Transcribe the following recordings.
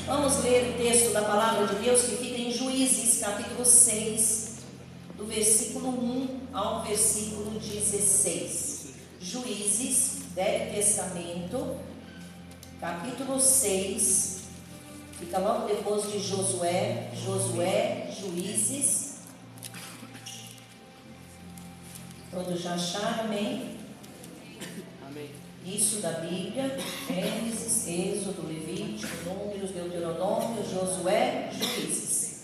Vamos ler o texto da palavra de Deus que fica em Juízes, capítulo 6, do versículo 1 ao versículo 16. Juízes, Velho Testamento, capítulo 6, fica logo depois de Josué, Juízes. Todos já acharam, amém? Amém. Isso da Bíblia, Gênesis, Êxodo, Levítico, Números, Deuteronômio, Josué, Juízes.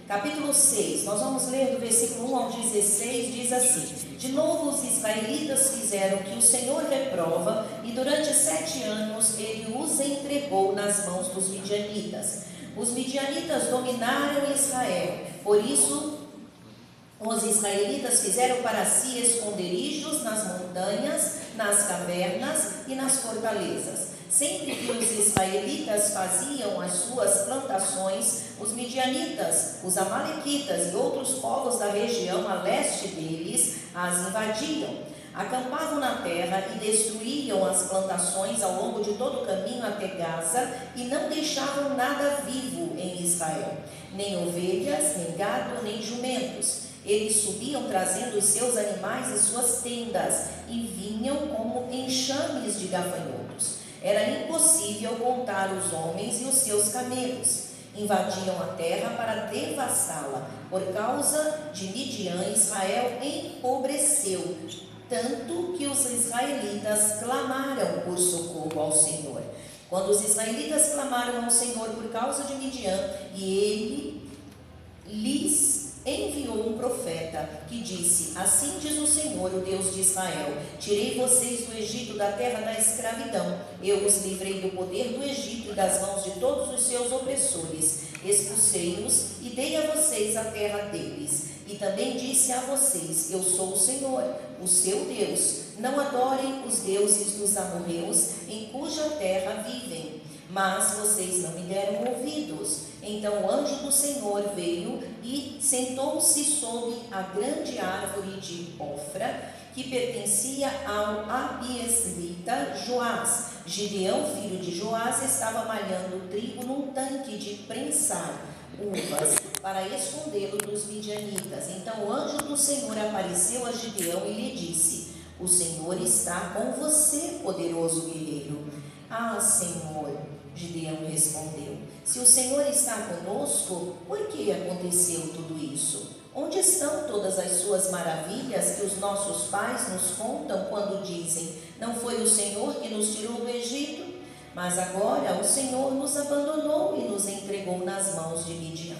Capítulo 6, nós vamos ler do versículo 1 ao 16, diz assim: De novo os israelitas fizeram o que o Senhor reprova, e durante 7 anos ele os entregou nas mãos dos midianitas. Os midianitas dominaram Israel, por isso os israelitas fizeram para si esconderijos nas montanhas, nas cavernas e nas fortalezas. Sempre que os israelitas faziam as suas plantações, os midianitas, os amalequitas e outros povos da região a leste deles as invadiam. Acampavam na terra e destruíam as plantações ao longo de todo o caminho até Gaza e não deixavam nada vivo em Israel, nem ovelhas, nem gado, nem jumentos. Eles subiam trazendo os seus animais e suas tendas e vinham como enxames de gafanhotos. Era impossível contar os homens e os seus camelos. Invadiam a terra para devastá-la. Por causa de Midian, Israel empobreceu, tanto que os israelitas clamaram por socorro ao Senhor. Quando os israelitas clamaram ao Senhor por causa de Midian, e ele lhes enviou um profeta que disse: Assim diz o Senhor, o Deus de Israel: Tirei vocês do Egito, da terra da escravidão. Eu os livrei do poder do Egito e das mãos de todos os seus opressores. Expulsei-os e dei a vocês a terra deles. E também disse a vocês: Eu sou o Senhor, o seu Deus. Não adorem os deuses dos amorreus, em cuja terra vivem. Mas vocês não me deram ouvidos. Então o anjo do Senhor veio e sentou-se sob a grande árvore de Ofra, que pertencia ao abiesrita Joás. Gideão, filho de Joás, estava malhando trigo num tanque de prensar uvas, para escondê-lo dos midianitas. Então o anjo do Senhor apareceu a Gideão e lhe disse: O Senhor está com você, poderoso guerreiro. Ah, Senhor, Gideão respondeu: Se o Senhor está conosco, por que aconteceu tudo isso? Onde estão todas as suas maravilhas que os nossos pais nos contam quando dizem: Não foi o Senhor que nos tirou do Egito? Mas agora o Senhor nos abandonou e nos entregou nas mãos de Midian.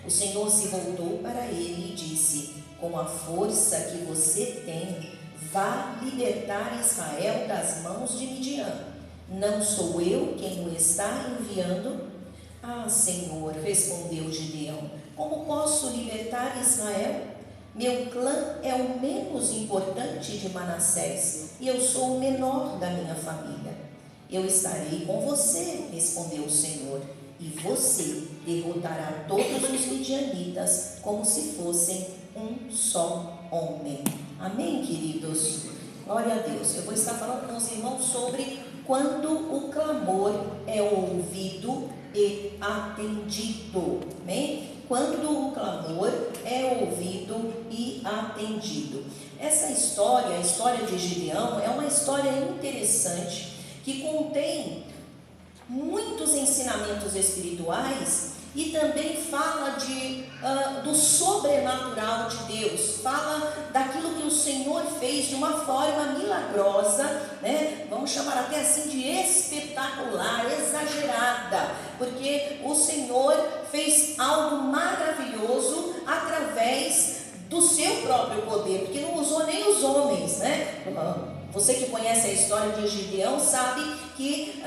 O Senhor se voltou para ele e disse: Com a força que você tem, vá libertar Israel das mãos de Midian. Não sou eu quem o está enviando? Ah, Senhor, respondeu Gideão, como posso libertar Israel? Meu clã é o menos importante de Manassés e eu sou o menor da minha família. Eu estarei com você, respondeu o Senhor, e você derrotará todos os midianitas como se fossem um só homem. Amém, queridos? Glória a Deus. Eu vou estar falando com os irmãos sobre quando o clamor é ouvido e atendido. Amém? Quando o clamor é ouvido e atendido. Essa história, a história de Gideão, é uma história interessante que contém muitos ensinamentos espirituais e também fala do sobrenatural de Deus, fala daquilo que o Senhor fez de uma forma milagrosa, né? Vamos chamar até assim de espetacular, exagerada, porque o Senhor fez algo maravilhoso através do seu próprio poder, porque não usou nem os homens, né? Você que conhece a história de Gideão sabe que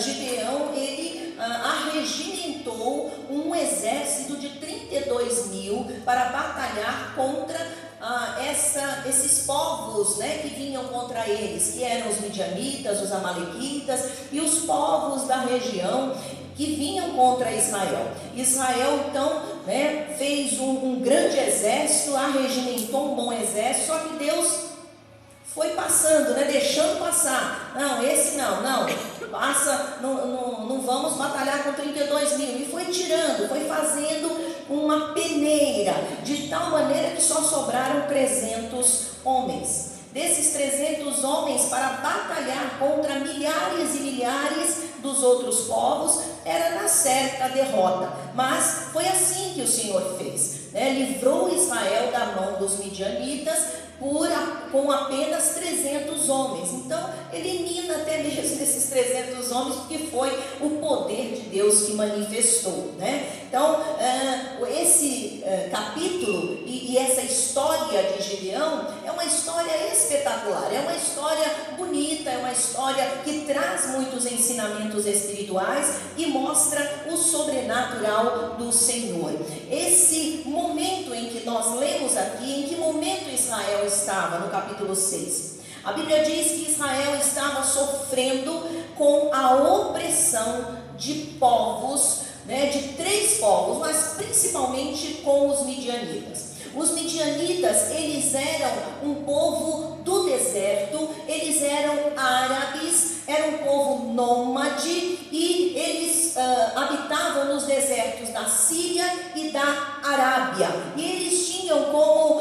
Gideão, ele arregimentou um exército de 32 mil para batalhar contra esses povos, né, que vinham contra eles, que eram os midianitas, os amalequitas e os povos da região que vinham contra Israel. Israel então, né, fez um grande exército, arregimentou um bom exército, só que Deus foi passando, né, deixando passar. Não, esse não, passa, não vamos batalhar com 32 uma peneira, de tal maneira que só sobraram 300 homens. Desses 300 homens, para batalhar contra milhares e milhares dos outros povos, era na certa derrota. Mas foi assim que o Senhor fez, né? Livrou Israel da mão dos midianitas com apenas 300 homens. Então, elimina até mesmo esses 300 homens, porque foi o poder de Deus que manifestou, né? Então, esse capítulo e essa história de Gideão é uma história espetacular, é uma história bonita, é uma história que traz muitos ensinamentos espirituais e mostra o sobrenatural do Senhor. Esse momento em que nós lemos aqui, em que momento Israel estava no capítulo 6? A Bíblia diz que Israel estava sofrendo com a opressão de povos, né, de 3 povos, mas principalmente com os midianitas. Os midianitas, eles eram um povo do deserto, eles eram árabes, era um povo nômade e eles habitavam nos desertos da Síria e da Arábia. E eles tinham como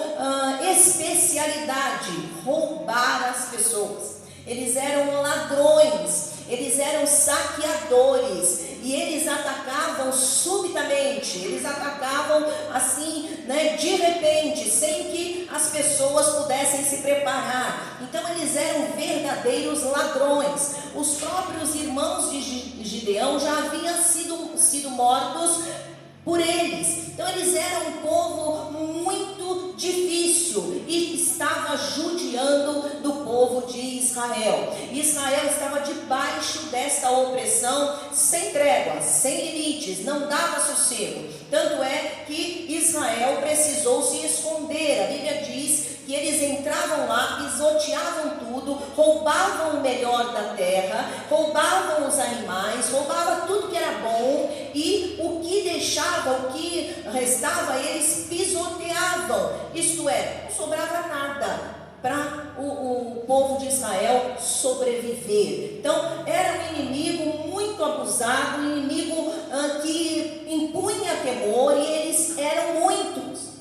especialidade roubar as pessoas. Eles eram ladrões, eles eram saqueadores e eles atacavam subitamente, eles atacavam assim, né, de repente, sem que as pessoas pudessem se preparar. Então eles eram verdadeiros ladrões. Os próprios irmãos de Gideão já haviam sido mortos por eles. Então eles eram um povo muito difícil e estava judiando do povo de Israel. Israel estava debaixo desta opressão sem trégua, sem limites, não dava sossego. Tanto é que Israel precisou se esconder. A Bíblia diz que eles entravam lá, pisoteavam tudo, roubavam o melhor da terra, roubavam os animais, roubavam tudo que era bom, e o que deixava, o que restava, eles pisoteavam. Isto é, não sobrava nada para o povo de Israel sobreviver. Então era um inimigo muito abusado, um inimigo que impunha temor, e eles eram muitos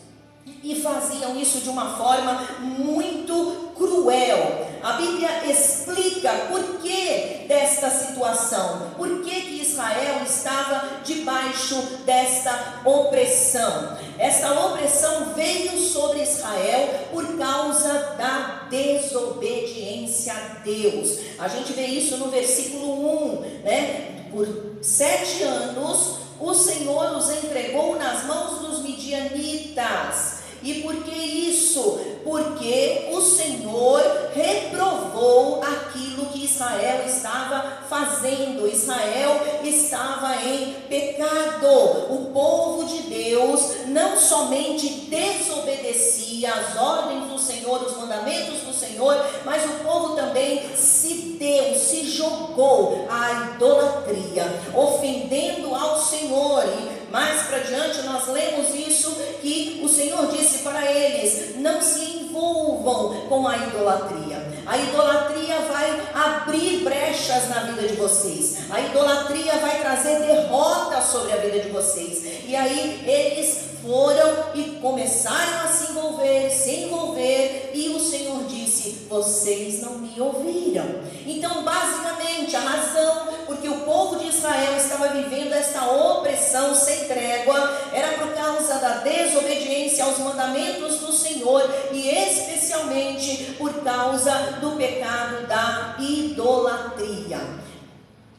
e faziam isso de uma forma muito cruel. A Bíblia explica por que desta situação, por que Israel estava debaixo desta opressão. Esta opressão veio sobre Israel por causa da desobediência a Deus. A gente vê isso no versículo 1, né? Por 7 anos o Senhor os entregou nas mãos dos midianitas. E por que isso? Porque o Senhor reprovou aquilo que Israel estava fazendo. Israel estava em pecado. O povo de Deus não somente desobedecia às ordens do Senhor, os mandamentos do Senhor, mas o povo também se jogou à idolatria, ofendendo ao Senhor. E mais para diante nós lemos isso, que o Senhor disse para eles: não se envolvam com a idolatria. A idolatria vai abrir brechas na vida de vocês. A idolatria vai trazer derrota sobre a vida de vocês. E aí eles foram e começaram a se envolver, e o Senhor disse: vocês não me ouviram. Então, basicamente, a razão porque o povo de Israel estava vivendo esta opressão sem trégua era por causa da desobediência aos mandamentos do Senhor, e especialmente por causa do pecado da idolatria.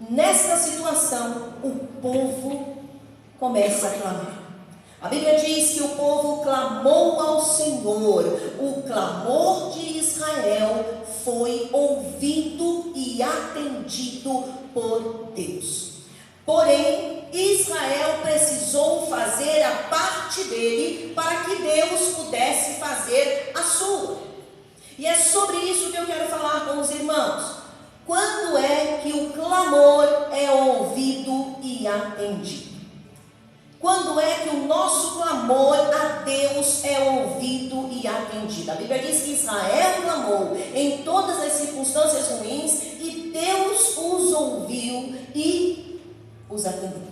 Nesta situação, o povo começa a clamar. A Bíblia diz que o povo clamou ao Senhor. O clamor de Israel foi ouvido e atendido por Deus. Porém, Israel precisou fazer a parte dele para que Deus pudesse fazer a sua. E é sobre isso que eu quero falar com os irmãos. Quando é que o clamor é ouvido e atendido? Quando é que o nosso clamor a Deus é ouvido e atendido? A Bíblia diz que Israel clamou em todas as circunstâncias ruins e Deus os ouviu e os atendeu.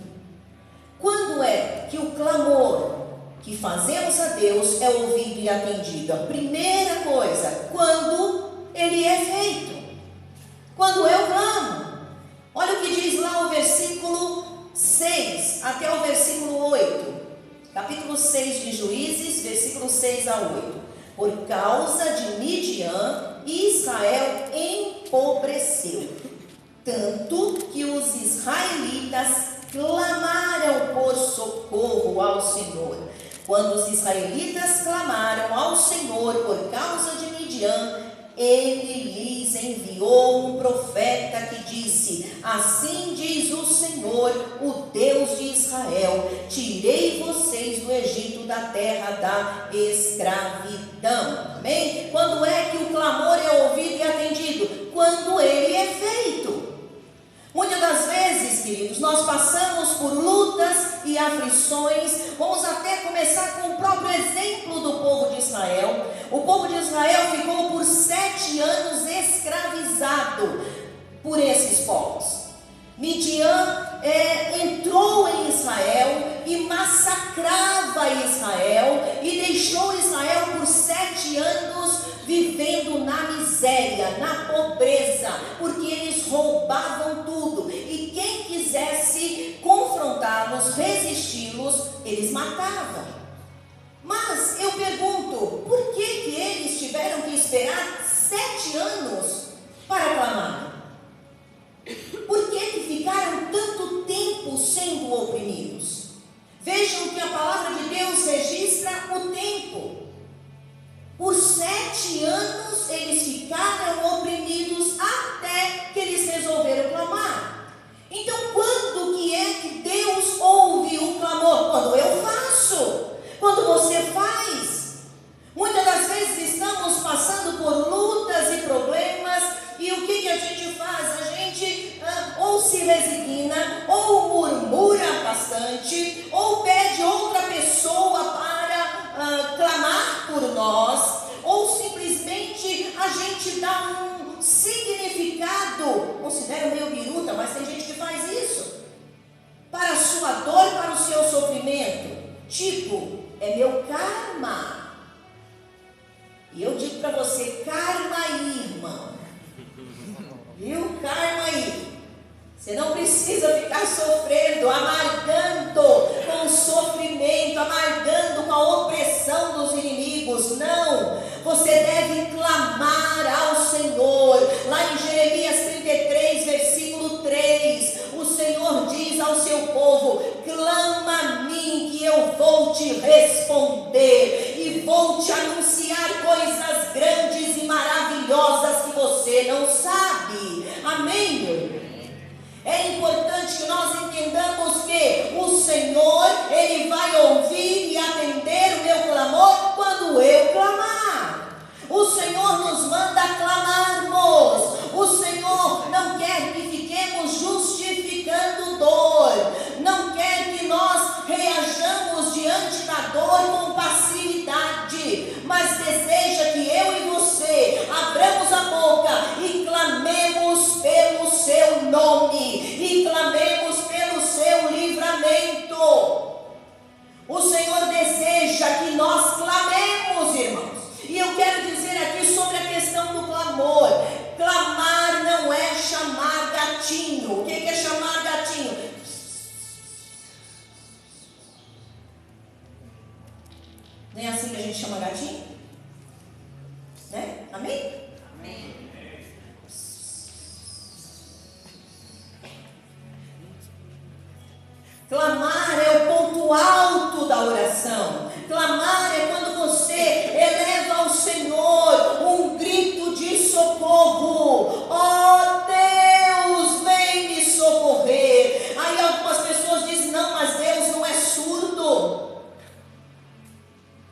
Quando é que o clamor que fazemos a Deus é ouvido e atendido. A primeira coisa, quando ele é feito. Quando eu clamo. Olha o que diz lá o versículo 6 até o versículo 8. Capítulo 6 de Juízes, versículo 6 a 8. Por causa de Midian, Israel empobreceu, tanto que os israelitas clamaram por socorro ao Senhor. Quando os israelitas clamaram ao Senhor por causa de Midian, ele lhes enviou um profeta que disse: assim diz o Senhor, o Deus de Israel: tirei vocês do Egito, da terra da escravidão. Amém? Quando é que o clamor é ouvido e atendido? Quando ele é feito. Muitas das vezes, queridos, nós passamos por lutas e aflições. Vamos até começar com o próprio exemplo do povo de Israel. O povo de Israel ficou por 7 anos escravizado por esses povos. Midian entrou em Israel e massacrava Israel e deixou Israel por 7 anos vivendo na miséria, na pobreza, porque eles roubavam tudo, e quem quisesse confrontá-los, resisti-los, eles matavam. Mas eu pergunto, por que eles tiveram que esperar 7 anos para clamar? Por que ficaram tanto tempo sendo oprimidos? Vejam que a palavra de Deus registra o tempo. Por 7 anos eles ficaram oprimidos até que eles resolveram clamar. Então, quando que é que Deus ouve o clamor? Quando eu faço, quando você faz. Muitas das vezes estamos passando por lutas e problemas, e o que a gente faz? A gente ou se resigna, ou murmura bastante, ou pede outra pessoa para clamar por nós, ou simplesmente a gente dá um significado, considero meio biruta, mas tem gente que faz isso, para a sua dor, para o seu sofrimento, tipo, é meu karma. E eu digo para você, karma aí, irmão, viu? Karma aí. Você não precisa ficar sofrendo, amargando com o sofrimento, amargando com a opressão dos inimigos. Não, você deve clamar ao Senhor. Lá em Jeremias 33, versículo 3, o Senhor diz ao seu povo: clama a mim que eu vou te responder e vou te anunciar coisas grandes e maravilhosas que você não sabe. Amém, meu irmão? É importante que nós entendamos que o Senhor, Ele vai ouvir e atender o meu clamor quando eu clamar. O Senhor nos manda clamarmos. O Senhor não quer que fiquemos justificando dor. Não quer que nós reajamos diante da dor com passividade. Mas deseja que eu e você abramos a boca e clamemos pelo seu nome. E clamemos pelo seu livramento. O Senhor deseja que nós clamemos, irmãos. E eu quero dizer aqui sobre a questão do clamor. Clamar não é chamar gatinho. O que é chamar gatinho? Não é assim que a gente chama gatinho? Né? Amém? Amém. Clamar é o ponto alto da oração. Clamar é quando você eleva ao Senhor um grito de socorro. Oh Deus, vem me socorrer. Aí algumas pessoas dizem: não, mas Deus não é surdo.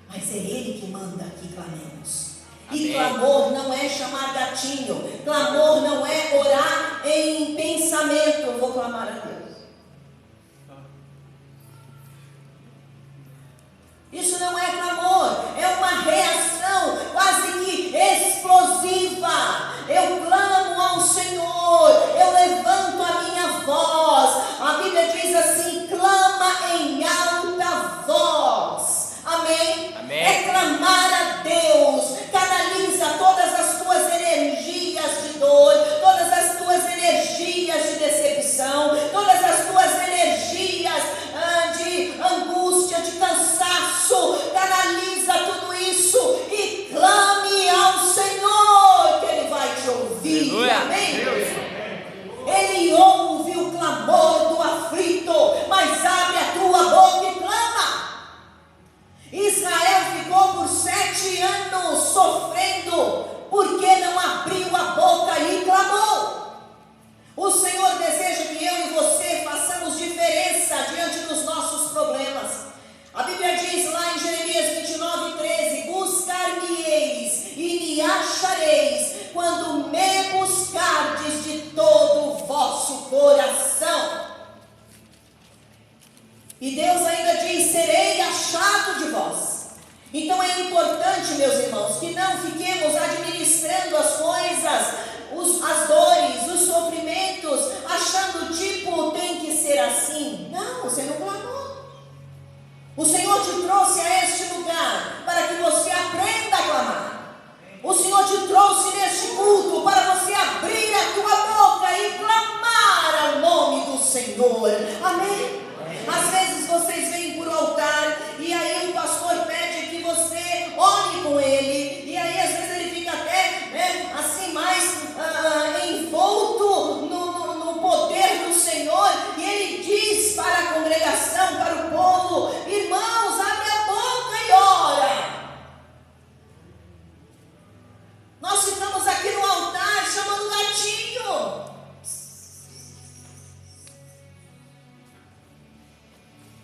Mas é Ele que manda que clamemos. E clamor não é chamar gatinho. Clamor não é orar em pensamento. Eu vou clamar a Deus. Isso não é clamor. E Deus ainda diz: serei achado de vós. Então é importante, meus irmãos, que não fiquemos administrando as coisas, as dores, os sofrimentos, achando tipo, tem que ser assim. Não, você não clamou. O Senhor te trouxe a este lugar para que você aprenda a clamar. O Senhor te trouxe neste culto para você abrir a tua boca e clamar ao nome do Senhor. Amém? Às vezes vocês vêm por altar e aí o pastor pede que você ore com ele, e aí às vezes ele fica até assim mais envolto no poder do Senhor, e ele diz para a congregação, para o povo: irmãos, abre a boca e ora. Nós ficamos aqui no altar chamando o gatinho.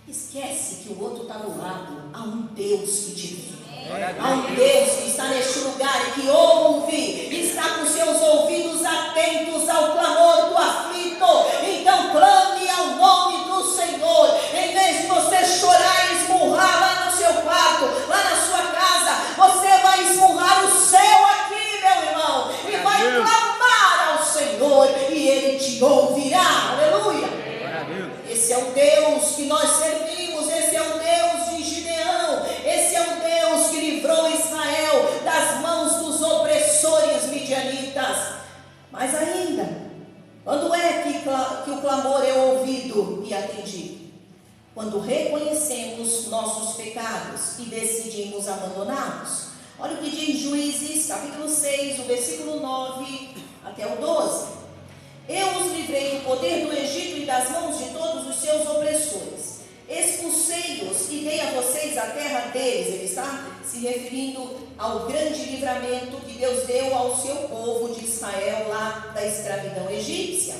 Esquece que o outro está do lado. Há um Deus que te vê. Há um Deus que está neste lugar e que ouve, está com seus ouvidos atentos ao clamor do aflito. Então clame ao nome do Senhor. Em vez de você chorar e esmurrar lá no seu quarto, lá na sua casa, você vai esmurrar o céu aqui, meu irmão, e vai clamar ao Senhor, e Ele te ouvirá. Aleluia. Esse é o Deus que nós servimos, esse é o Deus de Gideão, esse é o Deus que livrou Israel das mãos dos opressores midianitas. Mas ainda, quando é que o clamor é ouvido e atendido? Quando reconhecemos nossos pecados e decidimos abandoná-los. Olha o que diz Juízes, capítulo 6, o versículo 9 até o 12. Eu os livrei do poder do Egito e das mãos de todos os seus opressores. Expulsei-os e dei a vocês a terra deles. Ele está se referindo ao grande livramento que Deus deu ao seu povo de Israel lá da escravidão egípcia.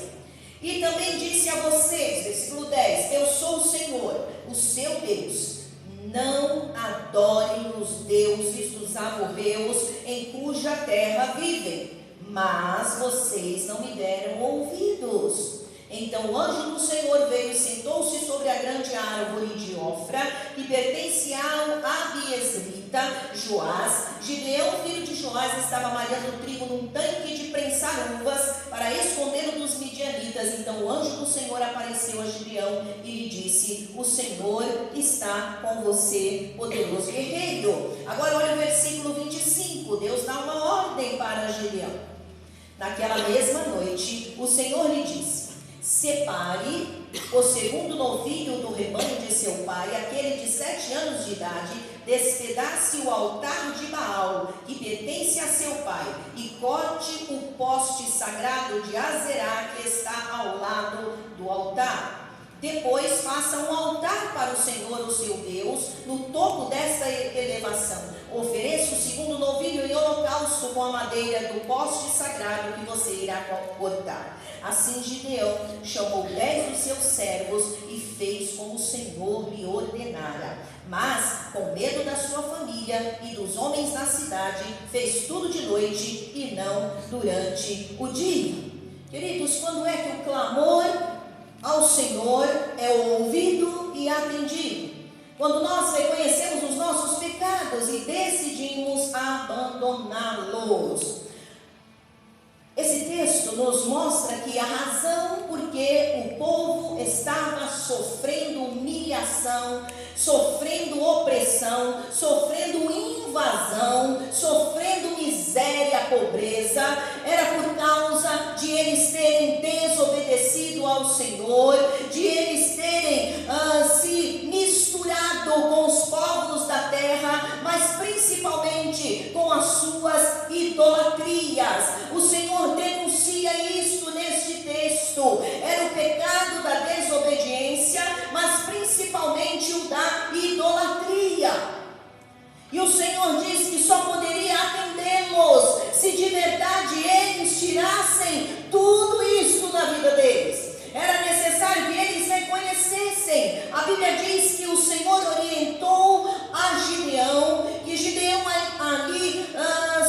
E também disse a vocês, versículo 10, eu sou o Senhor, o seu Deus. Não adorem os deuses dos amorreus em cuja terra vivem. Mas vocês não me deram ouvidos. Então o anjo do Senhor veio e sentou-se sobre a grande árvore de Ofra, que pertencia ao Abiesrita, Joás. Gideão, filho de Joás, estava malhando trigo num tanque de prensar uvas para escondê-lo dos midianitas. Então o anjo do Senhor apareceu a Gideão e lhe disse: o Senhor está com você, poderoso guerreiro. Agora olha o versículo 25. Deus dá uma ordem para Gideão. Naquela mesma noite, o Senhor lhe disse: separe o segundo novilho do rebanho de seu pai, aquele de 7 anos de idade, despedace o altar de Baal, que pertence a seu pai, e corte o poste sagrado de Azerá, que está ao lado do altar. Depois faça um altar para o Senhor, o seu Deus, no topo desta elevação. Ofereça o segundo novilho em holocausto com a madeira do poste sagrado que você irá cortar. Assim Gideão chamou 10 dos seus servos e fez como o Senhor lhe ordenara. Mas, com medo da sua família e dos homens na cidade, fez tudo de noite e não durante o dia. Queridos, quando é que o clamor ao Senhor é ouvido e atendido? Quando nós reconhecemos os nossos pecados e decidimos abandoná-los. Esse texto nos mostra que a razão por que o povo estava sofrendo humilhação, sofrendo opressão, sofrendo invasão, sofrendo miséria, pobreza, era por causa de eles terem desobedecido ao Senhor, de eles terem se misturado com os povos da terra, mas principalmente com as suas idolatrias. O Senhor denuncia isto neste texto. Era o pecado da desobediência, mas principalmente o da idolatria. E o Senhor diz que só poderia atendê-los se de verdade eles tirassem tudo isto da vida deles. Era necessário que eles reconhecessem. A Bíblia diz que o Senhor orientou a Gideão, que Gideão ali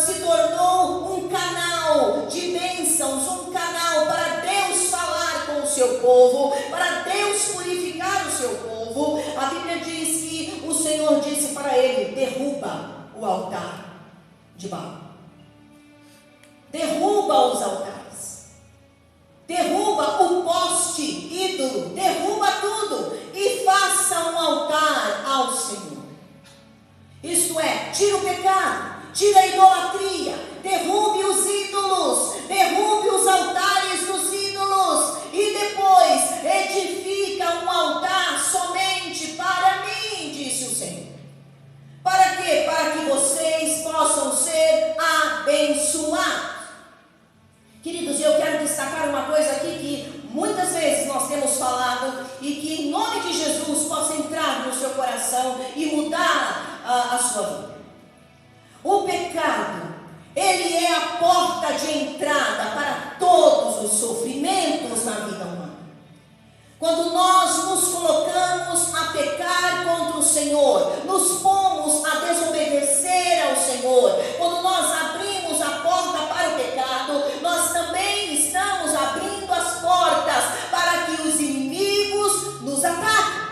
se tornou um canal de bênçãos, um canal para Deus falar com o seu povo, para Deus purificar o seu povo. agora ele derruba o altar de Baal. Derruba os altares. Derruba o poste ídolo. Derruba tudo. E faça um altar ao Senhor. Isto é, tira o pecado. Tira a idolatria. Derrube os ídolos. Derrube os altares dos ídolos. E depois edifica um altar somente para mim, disse o Senhor. Para quê? Para que vocês possam ser abençoados. Queridos, eu quero destacar uma coisa aqui que muitas vezes nós temos falado e que em nome de Jesus possa entrar no seu coração e mudar a sua vida. O pecado, ele é a porta de entrada para todos os sofrimentos na vida humana. Quando nós nos colocamos a pecar contra o Senhor, nos pomos a desobedecer ao Senhor, quando nós abrimos a porta para o pecado, nós também estamos abrindo as portas para que os inimigos nos ataquem.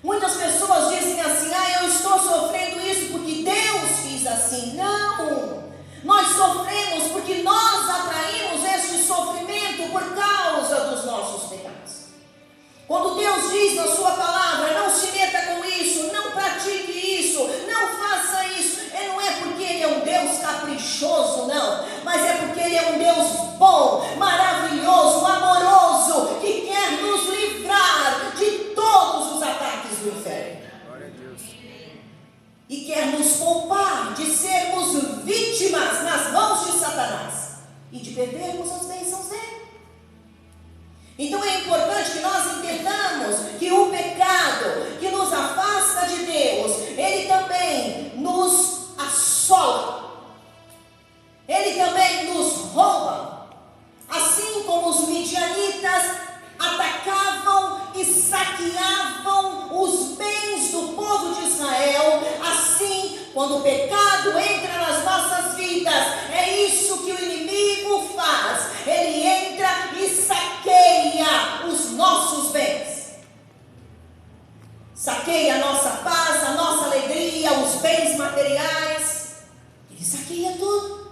Muitas pessoas dizem assim: eu estou sofrendo isso porque Deus quis assim. Não! Nós sofremos porque nós atraímos esse sofrimento por causa dos nossos pecados. Quando Deus diz na sua palavra: não se meta com isso, não pratique isso, não faça isso, não é porque Ele é um Deus caprichoso, não, mas é porque Ele é um Deus bom, maravilhoso, amoroso, que quer nos livrar de todos os ataques do inferno. Glória a Deus. E quer nos poupar de sermos vítimas nas mãos de Satanás e de perdermos as bênçãos dele. Então é importante que nós entendamos que o pecado que nos afasta de Deus, ele também nos assola, ele também nos rouba. Assim como os midianitas atacavam e saqueavam os bens do povo de Israel, assim, quando o pecado entra nas nossas vidas, é isso que o inimigo faz. Ele entra e saqueia os nossos bens. Saqueia a nossa paz, a nossa alegria, os bens materiais. Ele saqueia tudo.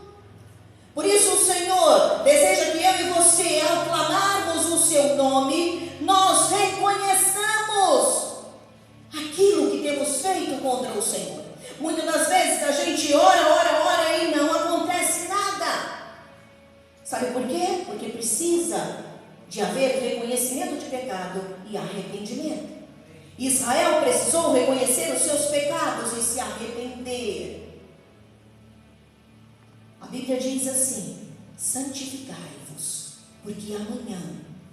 Por isso o Senhor deseja que eu e você, ao clamarmos o seu nome, nós reconheçamos aquilo que temos feito contra o Senhor. Muitas das vezes a gente ora e não acontece nada. Sabe por quê? Porque precisa de haver reconhecimento de pecado e arrependimento. Israel precisou reconhecer os seus pecados e se arrepender. A Bíblia diz assim: santificai-vos, porque amanhã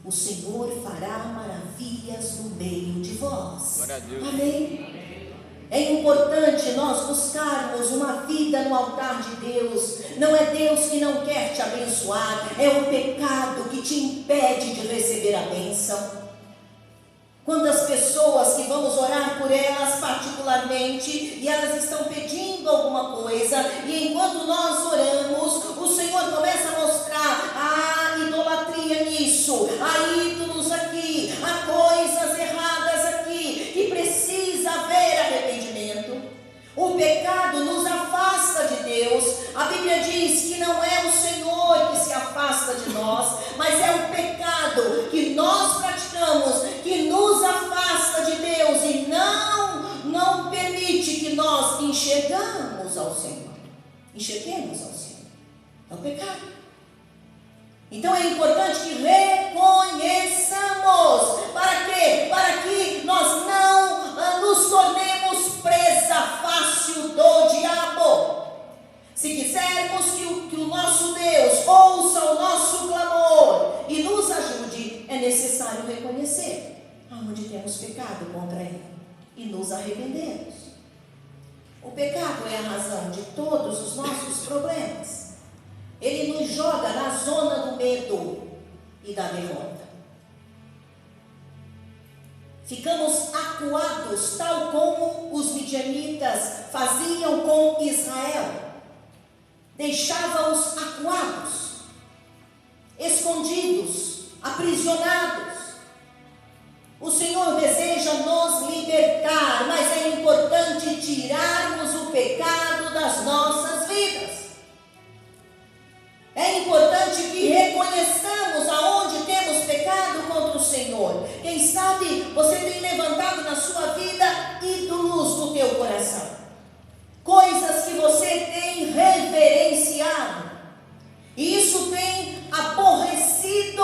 o Senhor fará maravilhas no meio de vós. Glória a Deus. Amém? É importante nós buscarmos uma vida no altar de Deus. Não é Deus que não quer te abençoar, é o pecado que te impede de receber a bênção. Quantas pessoas que vamos orar por elas particularmente, e elas estão pedindo alguma coisa, e enquanto nós oramos, o Senhor começa a mostrar a idolatria nisso, há ídolos aqui, há coisas erradas aqui, que precisa haver arrependimento. O pecado nos afasta de Deus. A Bíblia diz que não é o Senhor que se afasta de nós, mas é o pecado que nós praticamos, que nos afasta de Deus e não permite que nós enxerguemos ao Senhor. É o pecado. Então é importante que reconheçamos. Para quê? Para que nós não nos tornemos presa fácil do diabo. Se quisermos que o nosso Deus ouça o nosso clamor e nos ajude, é necessário reconhecer aonde temos pecado contra Ele e nos arrependermos. O pecado é a razão de todos os nossos problemas. Ele nos joga na zona do medo e da derrota. Ficamos acuados, tal como os midianitas faziam com Israel. Deixava-os acuados, escondidos, aprisionados. O Senhor deseja nos libertar, mas é importante tirarmos o pecado das nossas vidas. É importante que reconheçamos aonde temos pecado contra o Senhor. Quem sabe você tem levantado na sua vida ídolos do teu coração, coisas que você tem reverenciado, e isso tem aborrecido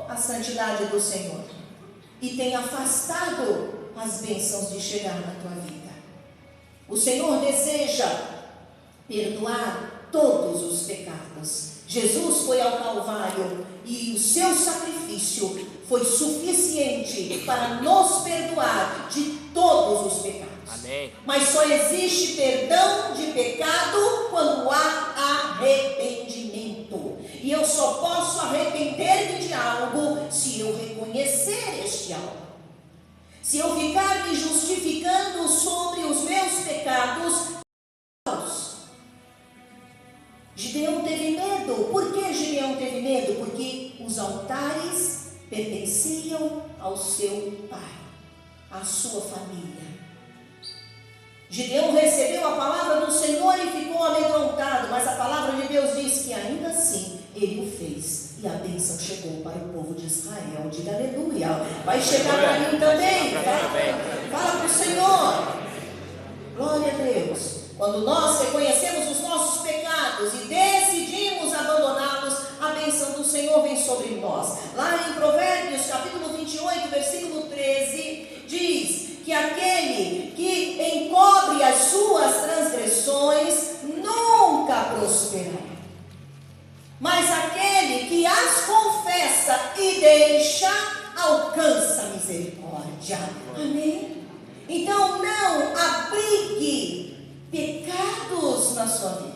a santidade do Senhor e tem afastado as bênçãos de chegar na tua vida. O Senhor deseja perdoar todos os pecados. Jesus foi ao Calvário e o seu sacrifício foi suficiente para nos perdoar de todos os pecados. Amém. Mas só existe perdão de pecado quando há arrependimento. E eu só posso arrepender-me de algo se eu reconhecer este algo. Se eu ficar me justificando sobre os meus pecados, Gideão teve medo. Por que Gideão teve medo? Porque os altares pertenciam ao seu pai, à sua família. Gideão recebeu a palavra do Senhor e ficou amedrontado, mas a palavra de Deus diz que ainda assim ele o fez, e a bênção chegou para o povo de Israel. Diga aleluia. Vai chegar para mim também. Fala para o Senhor. Glória a Deus. Quando nós reconhecemos os nossos pecados e decidimos abandoná-los, a bênção do Senhor vem sobre nós. Lá em Provérbios, capítulo 28, versículo 13, diz que aquele que encobre as suas transgressões nunca prosperará, mas aquele que as confessa e deixa alcança misericórdia. Amém? Então não abrigue pecados na sua vida.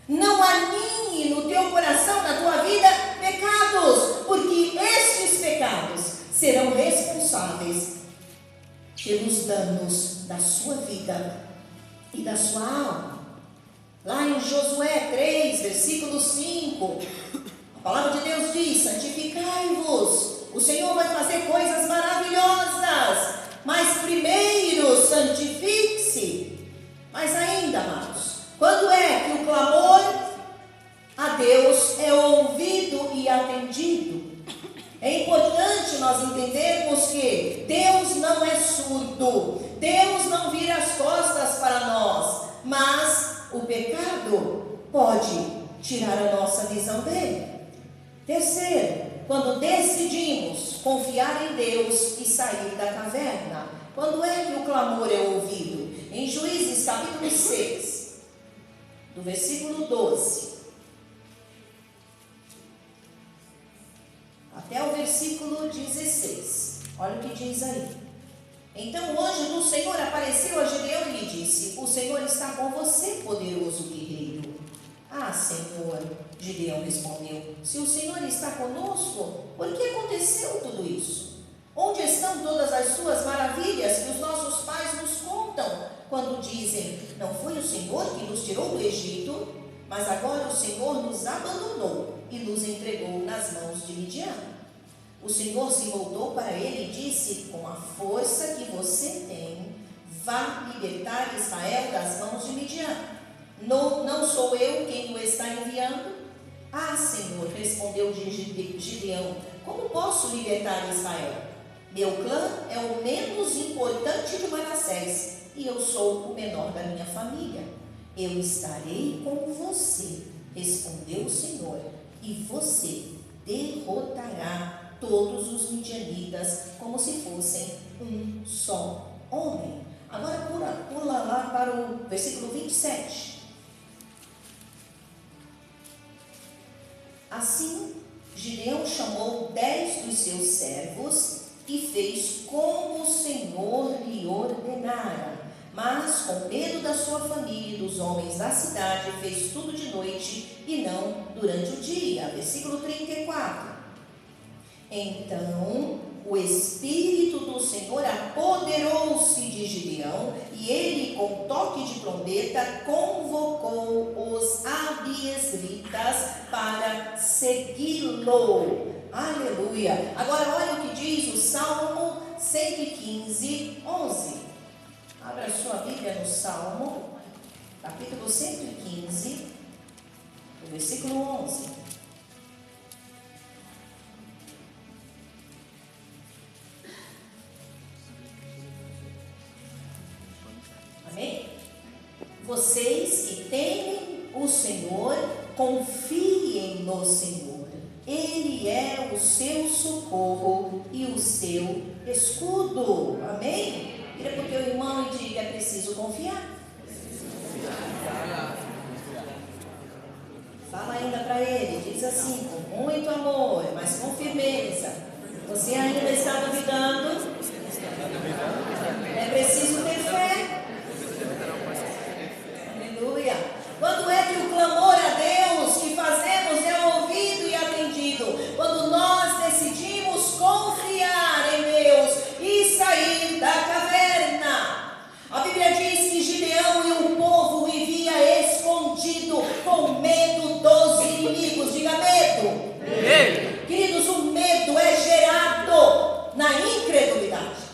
Não aninhe no teu coração, na tua vida, pecados, porque estes pecados serão responsáveis pelos danos da sua vida e da sua alma. Lá em Josué 3, versículo 5, a palavra de Deus diz: santificai-vos, o Senhor vai fazer coisas maravilhosas, mas primeiro santifique-se. Mas ainda, amados, quando é que o clamor a Deus é ouvido e atendido? É importante nós entendermos que Deus não é surdo, Deus não vira as costas para nós, mas o pecado pode tirar a nossa visão dele. Terceiro, quando decidimos confiar em Deus e sair da caverna, quando é que o clamor é ouvido? Em Juízes capítulo 6, do versículo 12 até o versículo 16, olha o que diz aí. Então o anjo do Senhor apareceu a Gideão e lhe disse: o Senhor está com você, poderoso guerreiro. Ah, Senhor, Gideão respondeu, se o Senhor está conosco, por que aconteceu tudo isso? Onde estão todas as suas maravilhas que os nossos pais nos contam, quando dizem: não foi o Senhor que nos tirou do Egito, mas agora o Senhor nos abandonou e nos entregou nas mãos de Midian? O Senhor se voltou para ele e disse: com a força que você tem, vá libertar Israel das mãos de Midian. Não sou eu quem o está enviando? Ah, Senhor, respondeu Gideão, como posso libertar Israel? Meu clã é o menos importante de Manassés e eu sou o menor da minha família. Eu estarei com você, respondeu o Senhor, e você derrotará todos os midianitas como se fossem um só homem. Agora pula lá para o versículo 27. Assim, Gideão chamou 10 dos seus servos e fez como o Senhor lhe ordenara. Mas, com medo da sua família e dos homens da cidade, fez tudo de noite e não durante o dia. Versículo 34. Então, o Espírito do Senhor apoderou-se de Gideão e ele, com toque de trombeta, convocou os abiesritas para segui-lo. Aleluia! Agora olha o que diz o Salmo 115, 11. Abra sua Bíblia no Salmo, capítulo 115, o versículo 11. Amém? Vocês que temem o Senhor, confiem no Senhor. Ele é o seu socorro e o seu escudo. Amém? Vira para o teu irmão e diga: é preciso confiar. Fala ainda para ele, diz assim, com muito amor, mas com firmeza. Você ainda está duvidando? É preciso ter fé. Aleluia. Quando é que o clamor a Deus que fazemos é ouvido e atendido? Quando nós decidimos confiar em Deus e sair da caverna. A Bíblia diz que Gideão e o povo vivia escondido com medo dos inimigos. Diga medo. Queridos, o medo é gerado na incredulidade.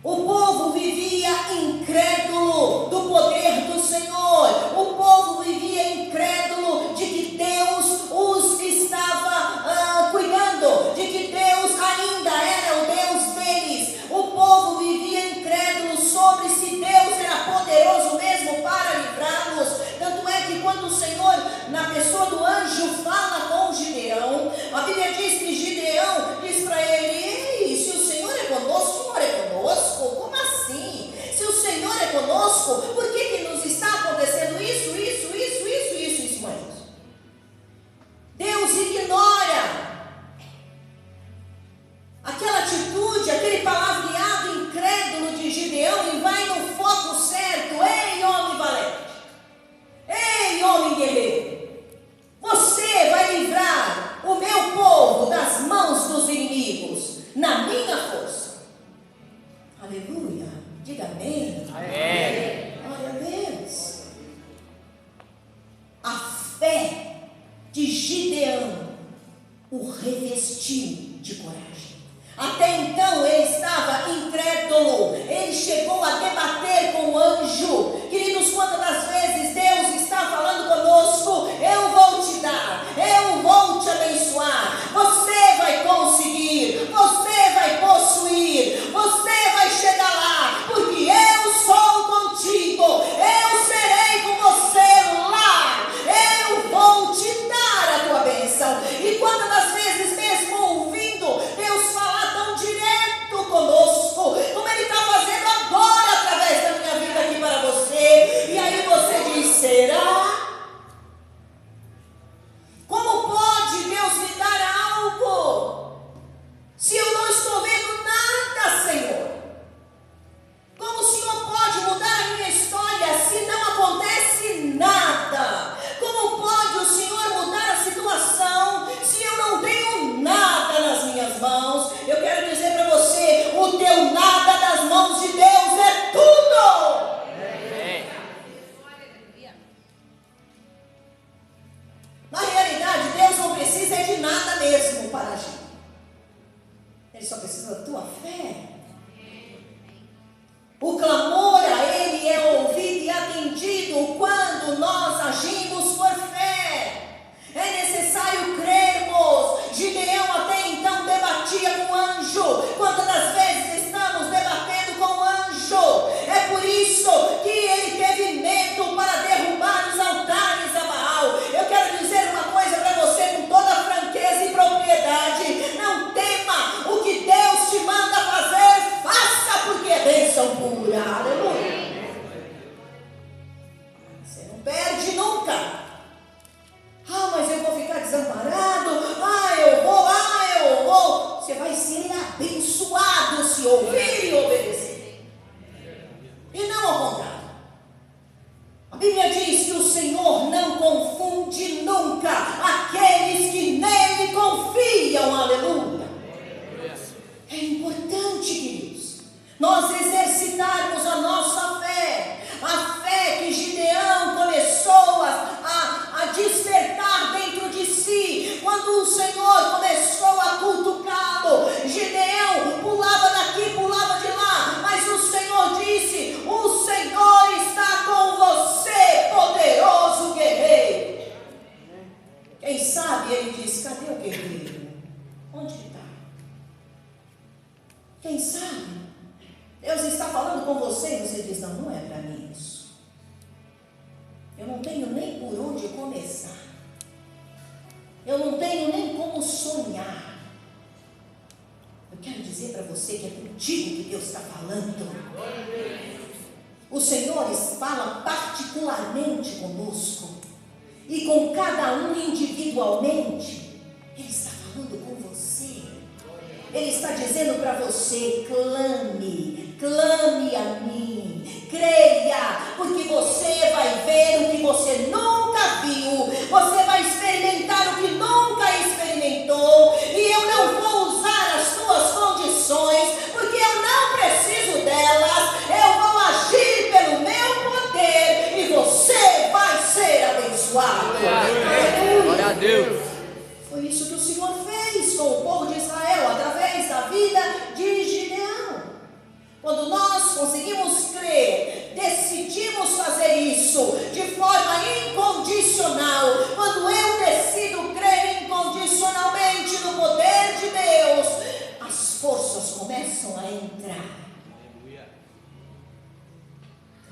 O povo vivia incrédulo do poder do Senhor. O povo vivia incrédulo de que Deus os estava cuidando, de que Deus ainda era o Deus deles. O povo vivia incrédulo sobre se Deus era poderoso mesmo para livrá-los. Tanto é que quando o Senhor, na pessoa do anjo, fala com Gideão, a Bíblia diz que Gideão diz para ele: ei, se o Senhor é conosco, o Senhor é conosco? Como assim? Se o Senhor é conosco, por que nos está acontecendo isso, irmãos? Deus ignora aquela atitude, aquele palavreado incrédulo de Gideão e vai no foco certo. Ei, homem valente! Ei, homem guerreiro! Você vai livrar o meu povo das mãos dos inimigos na minha força. Aleluia! Diga amém. Amém. Glória a Deus. A fé de Gideão o revestiu de coragem. Até então ele estava incrédulo. Ele chegou a debater com o anjo. Queridos, quantas das vezes Deus está falando conosco: eu vou te dar, eu vou te abençoar, você vai conseguir, você vai possuir, você vai chegar lá, porque eu sou contigo, eu serei com você lá, eu vou te dar a tua bênção. E quantas das vezes, mesmo ouvindo Deus falar tão direto conosco, como Ele está fazendo agora através da minha vida aqui para você, e aí você diz: será? Como pode Deus me dar algo se eu não estou vendo nada, Senhor? Como o Senhor pode mudar a minha história se não acontece nada? Como pode o Senhor mudar a situação se eu não tenho nada nas minhas mãos? Eu quero dizer para você: o teu nada nas mãos de Deus é tudo. Na realidade, Deus não precisa de nada mesmo para agir. Ele só precisa da tua fé. O clamor a Ele é ouvido e atendido quando nós agimos por fé. É necessário crermos. Gideão até então debatia com o anjo. Quantas das vezes estamos debatendo com o anjo? É por isso que ele teve medo para derrubar os altares a Baal. Eu quero dizer uma coisa para você com toda franqueza e propriedade: não tema o que Deus te manda fazer, faça, porque é bênção pura. Aleluia. Você não perde nunca. Ah, mas eu vou ficar desamparado. Eu vou. Você vai ser abençoado se ouvir e obedecer. E não ao contrário. A Bíblia diz que o Senhor não confunde nunca aqueles que nele confiam. Aleluia. É importante, queridos, nós exercitarmos a nossa fé. A fé que Gideão começou a despertar dentro de si. Quando o Senhor começou a cutucá-lo, Gideão pulava daqui, pulava de lá, mas o Senhor diz Quem sabe Deus está falando com você e você diz: não, não é para mim isso. Eu não tenho nem por onde começar. Eu não tenho nem como sonhar. Eu quero dizer para você que é contigo que Deus está falando. O Senhor fala particularmente conosco e com cada um individualmente. Ele está falando com você. Ele está dizendo para você: clame, clame a mim, creia, porque você vai ver o que você nunca viu, você vai experimentar o que nunca experimentou, e eu não vou usar as suas condições, porque eu não preciso delas, eu vou agir pelo meu poder, e você vai ser abençoado. Glória a Deus. Foi isso que o Senhor fez com o povo de Israel, através da vida de Gideão. Quando nós conseguimos crer, decidimos fazer isso de forma incondicional, quando eu decido crer incondicionalmente no poder de Deus, as forças começam a entrar.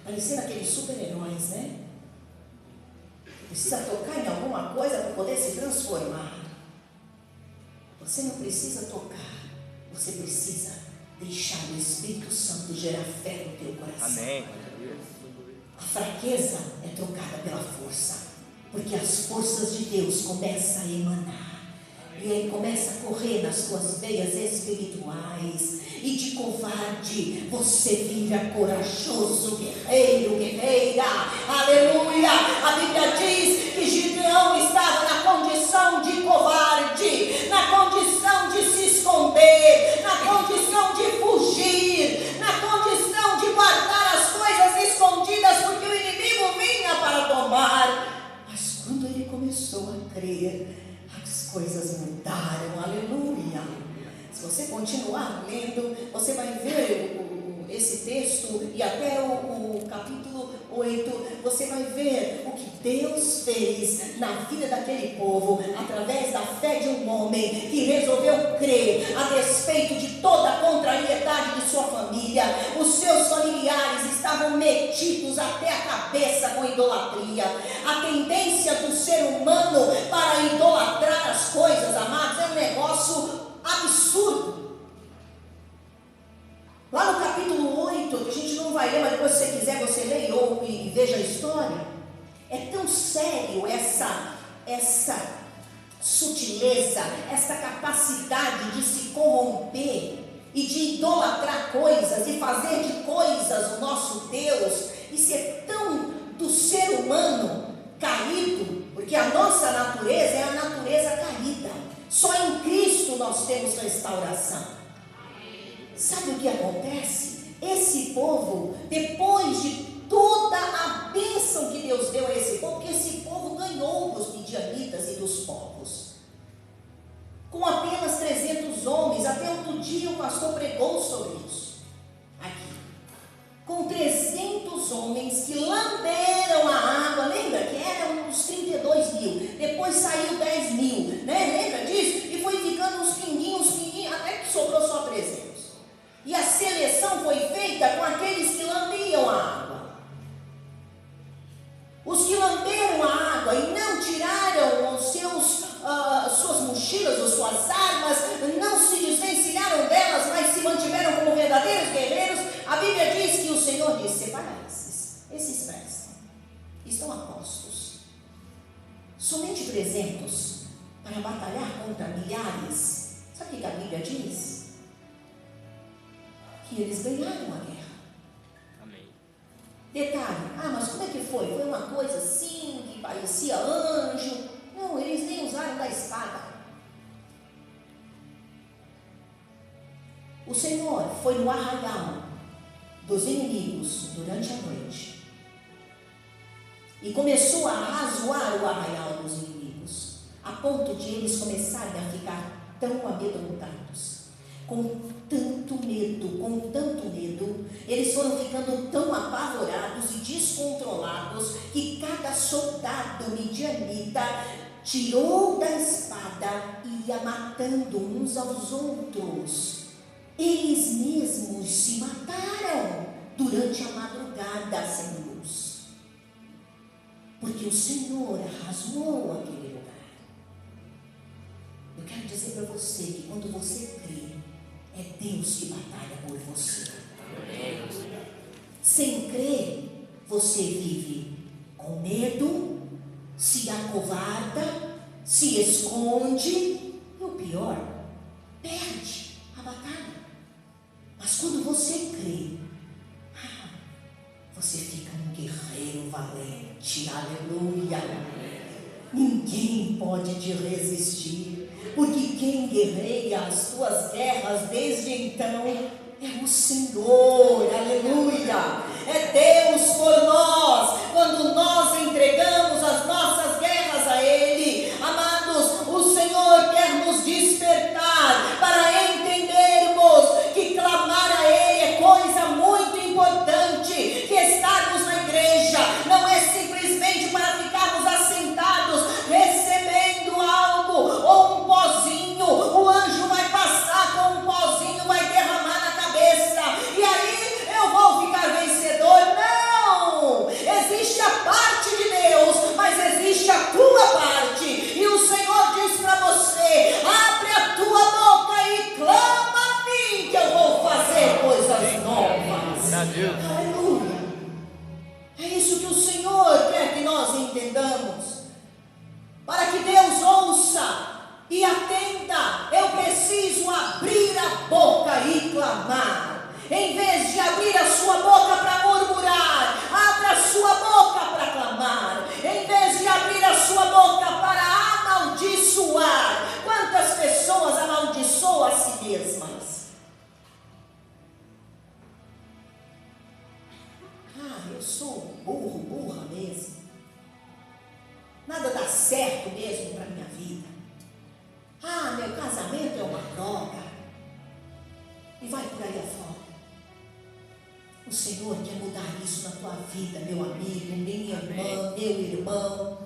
Parecendo aqueles super-heróis, né? Precisa tocar em alguma coisa para poder se transformar. Você não precisa tocar, você precisa deixar o Espírito Santo gerar fé no teu coração. Amém. A fraqueza é trocada pela força, porque as forças de Deus começam a emanar, e aí começa a correr nas tuas veias espirituais, e de covarde você vira corajoso, guerreiro, guerreira. Aleluia! A Bíblia diz que Gideão estava na condição de covarde, na condição de se esconder, na condição de fugir, na condição de guardar as coisas escondidas, porque o inimigo vinha para tomar. Mas quando ele começou a crer, as coisas mudaram. Aleluia! Se você continuar lendo, você vai ver esse texto e até o capítulo 8, você vai ver o que Deus fez na vida daquele povo, através da fé de um homem que resolveu crer, a despeito de toda a contrariedade de sua família. Os seus familiares estavam metidos até a cabeça com idolatria. A tendência do ser humano para idolatrar as coisas, amados, é um negócio absurdo. Lá no capítulo 8, que a gente não vai ler, mas depois se você quiser você leia e veja a história. É tão sério essa sutileza, essa capacidade de se corromper e de idolatrar coisas e fazer de coisas o nosso Deus. Isso é tão do ser humano caído, porque a nossa natureza é a natureza caída. Só em Cristo nós temos restauração. Sabe o que acontece? Esse povo, depois de toda a bênção que Deus deu a esse povo, porque esse povo ganhou dos midianitas e dos povos, com apenas 300 homens. Até outro dia o pastor pregou sobre isso aqui, com 300 homens que lamberam a água. Lembra que eram uns 32 mil, depois saiu 10 mil, né? Lembra disso? E foi ficando uns pinguinhos, até que sobrou só 300. E a seleção foi feita com aqueles que lambiam a água. Os que lamberam a água e não tiraram suas mochilas ou suas armas, não se desvencilharam delas, mas se mantiveram como verdadeiros guerreiros. A Bíblia diz que o Senhor disse: separa esses prestam, estão a postos. Somente 300 para batalhar contra milhares. Sabe o que a Bíblia diz? Que eles ganharam a guerra. Amém. Detalhe: mas como é que foi? Foi uma coisa assim, que parecia anjo? Não, eles nem usaram da espada. O Senhor foi no arraial dos inimigos durante a noite e começou a arrazoar o arraial dos inimigos, a ponto de eles começarem a ficar tão amedrontados, com tanto medo, eles foram ficando tão apavorados e descontrolados, que cada soldado midianita tirou da espada e ia matando uns aos outros. Eles mesmos se mataram durante a madrugada sem luz, porque o Senhor arrasou aquele lugar. Eu quero dizer para você que quando você crê, é Deus que batalha por você. Sem crer, você vive com medo, se acovarda, se esconde e o pior, perde a batalha. Mas quando você crê, você fica um guerreiro valente. Aleluia! Ninguém pode te resistir, porque quem guerreia as tuas guerras desde então é o Senhor. Aleluia! É Deus por nós. Quando nós entregamos as nossas guerras a Ele, amados, o Senhor quer nos despertar para entendermos que clamar a Ele é coisa muito importante, que estarmos na igreja não é simplesmente para ficarmos assentados recebendo algo ou um pozinho. O anjo vai passar com um pozinho, vai derramar na cabeça e aí eu vou ficar vencedor. Não! Existe a parte de Deus, mas existe a tua parte, e o Senhor diz para você: abre a tua boca e clama a mim, que eu vou fazer coisas novas. Aleluia! É isso que o Senhor quer que nós entendamos, para que Deus ouça e atenda. Eu preciso abrir a boca e clamar. Em vez de abrir a sua boca para murmurar, abra a sua boca para clamar. Em vez de abrir a sua boca para amaldiçoar. Quantas pessoas amaldiçoam a si mesmas? Eu sou burro, burra mesmo. Nada dá certo mesmo para minha vida. Meu casamento é uma droga. E vai por aí afora. O Senhor quer mudar isso na tua vida, meu amigo, minha irmã, meu irmão.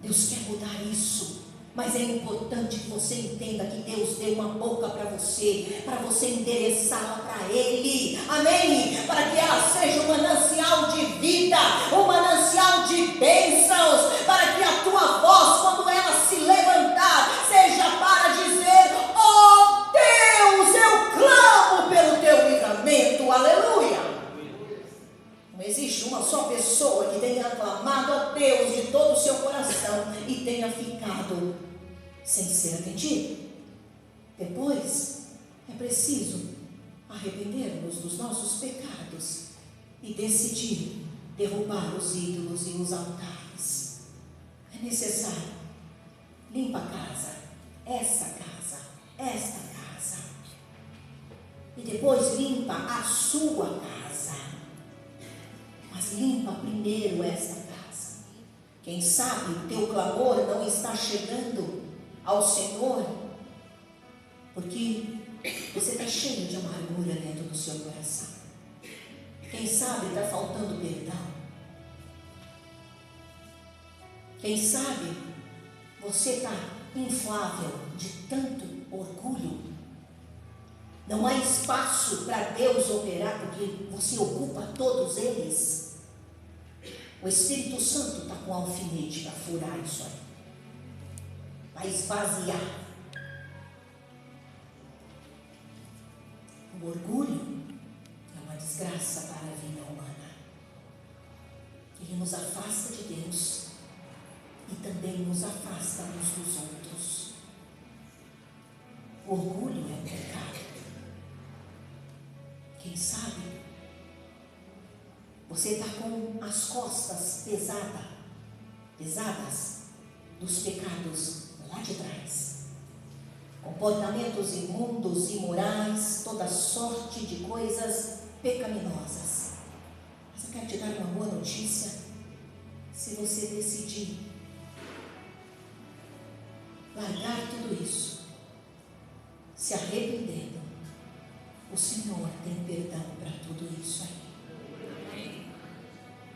Deus quer mudar isso. Mas é importante que você entenda que Deus deu uma boca para você endereçá-la para Ele, amém? Para que ela seja um manancial de vida, um manancial de bênçãos, para que a tua voz, quando ela se levantar, seja para dizer: oh Deus, eu clamo pelo teu livramento, aleluia! Não existe uma só pessoa que tenha clamado a Deus de todo o seu coração e tenha ficado sem ser atendido. Depois, é preciso arrepender-nos dos nossos pecados e decidir derrubar os ídolos e os altares. É necessário. Limpa a casa, esta casa. E depois limpa a sua casa. Mas limpa primeiro esta casa. Quem sabe o teu clamor não está chegando ao Senhor, porque você está cheio de amargura dentro do seu coração. Quem sabe está faltando perdão. Quem sabe você está inflável de tanto orgulho. Não há espaço para Deus operar, porque você ocupa todos eles. O Espírito Santo está com alfinete para furar isso aí, para esvaziar. O orgulho é uma desgraça para a vida humana. Ele nos afasta de Deus e também nos afasta uns dos outros. O orgulho é um pecado. Quem sabe você está com as costas pesadas dos pecados lá de trás. Comportamentos imundos, imorais, toda sorte de coisas pecaminosas. Mas eu quero te dar uma boa notícia. Se você decidir largar tudo isso, se arrependendo, o Senhor tem perdão para tudo isso aí.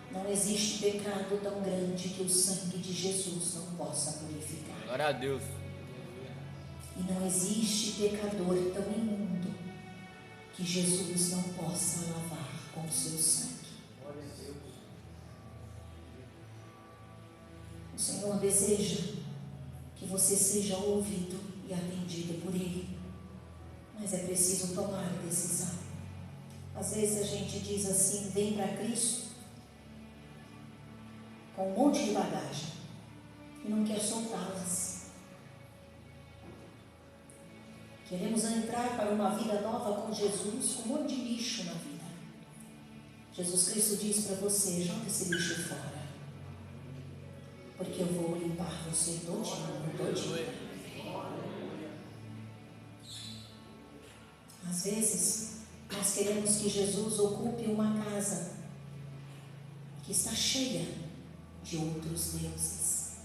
Não existe pecado tão grande que o sangue de Jesus não possa purificar. Glória a Deus. E não existe pecador tão imundo que Jesus não possa lavar com o seu sangue. O Senhor deseja que você seja ouvido e atendido por Ele, mas é preciso tomar a decisão. Às vezes a gente diz assim: vem para Cristo com um monte de bagagem e não quer soltá-las. Queremos entrar para uma vida nova com Jesus com um monte de lixo na vida. Jesus Cristo diz para você: joga esse lixo fora, porque eu vou limpar você todinho. Às vezes nós queremos que Jesus ocupe uma casa que está cheia de outros deuses.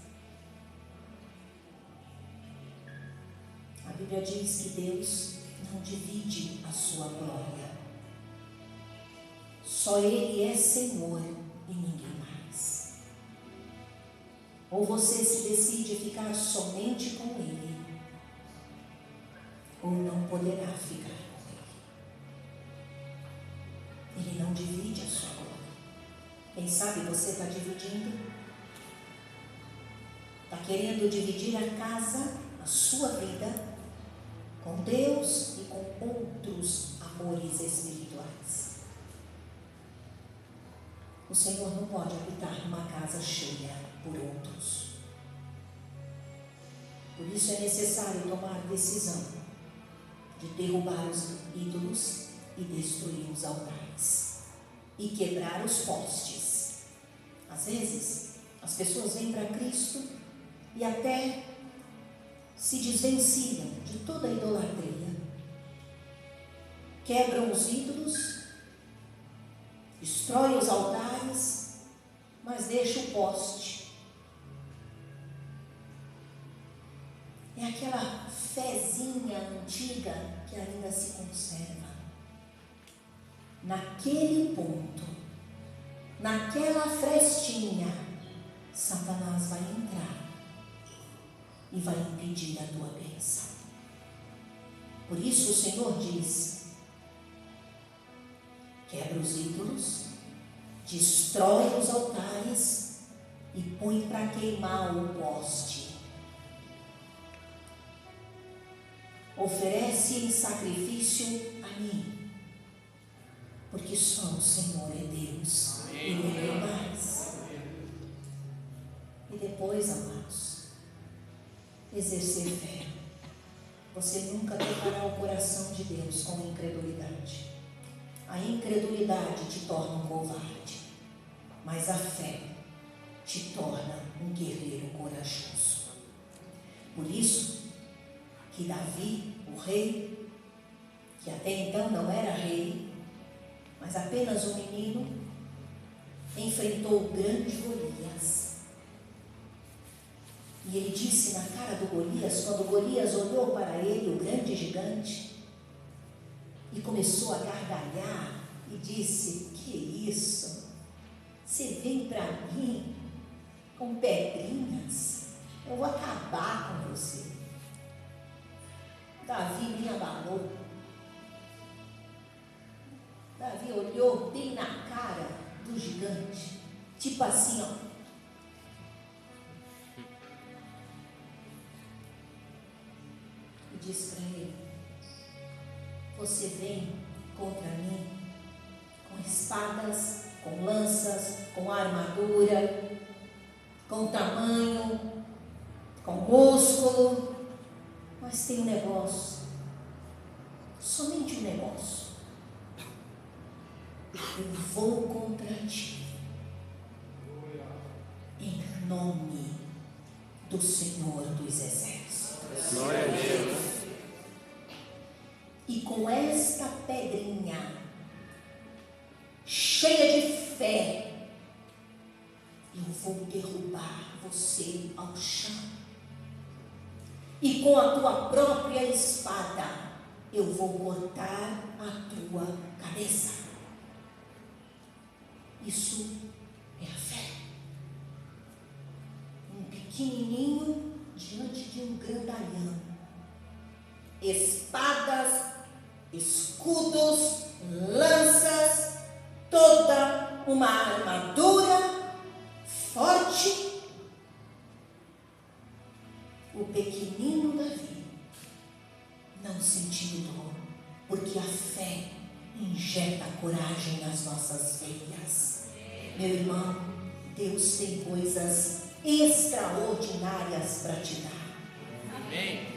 A Bíblia diz que Deus não divide a sua glória. Só Ele é Senhor e ninguém mais. Ou você se decide ficar somente com Ele, ou não poderá ficar com Ele. Ele não divide a sua glória. Quem sabe você está dividindo? Está querendo dividir a casa, a sua vida, com Deus e com outros amores espirituais. O Senhor não pode habitar numa casa cheia por outros. Por isso é necessário tomar decisão de derrubar os ídolos e destruir os altares e quebrar os postes. Às vezes as pessoas vêm para Cristo e até se desvencilham de toda a idolatria, quebram os ídolos, destrói os altares, mas deixa o poste. É aquela fezinha antiga que ainda se conserva. Naquele ponto, naquela frestinha, Satanás vai entrar e vai impedir a tua bênção. Por isso o Senhor diz: quebra os ídolos, destrói os altares e põe para queimar o poste. Oferece em sacrifício a mim, porque só o Senhor é Deus e ninguém mais. E depois, amados, exercer fé. Você nunca tocará o coração de Deus com incredulidade. A incredulidade te torna um covarde, mas a fé te torna um guerreiro corajoso. Por isso que Davi, o rei, que até então não era rei, mas apenas um menino, enfrentou o grande Golias. E ele disse na cara do Golias, quando Golias olhou para ele, o grande gigante, e começou a gargalhar e disse: que isso? Você vem para mim com pedrinhas? Eu vou acabar com você. Davi me abalou. Davi olhou bem na cara do gigante, tipo assim, ó. Diz para ele: você vem contra mim com espadas, com lanças, com armadura, com tamanho, com músculo, mas tem um negócio, somente um negócio: eu vou contra ti em nome do Senhor dos Exércitos. Glória a Deus. E com esta pedrinha cheia de fé, eu vou derrubar você ao chão. E com a tua própria espada, eu vou cortar a tua cabeça. Isso é a fé. Um pequenininho diante de um grandalhão. Espadas escudos, lanças, toda uma armadura forte. O pequenino Davi não se intimidou, porque a fé injeta coragem nas nossas veias. Meu irmão, Deus tem coisas extraordinárias para te dar. Amém.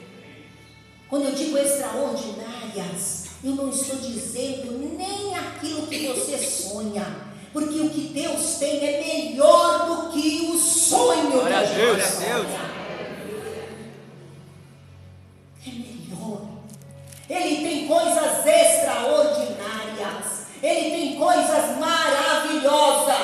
Quando eu digo extraordinárias, eu não estou dizendo nem aquilo que você sonha, porque o que Deus tem é melhor do que o sonho. Glória a que Deus. gente sonha. É melhor. Ele tem coisas extraordinárias. Ele tem coisas maravilhosas.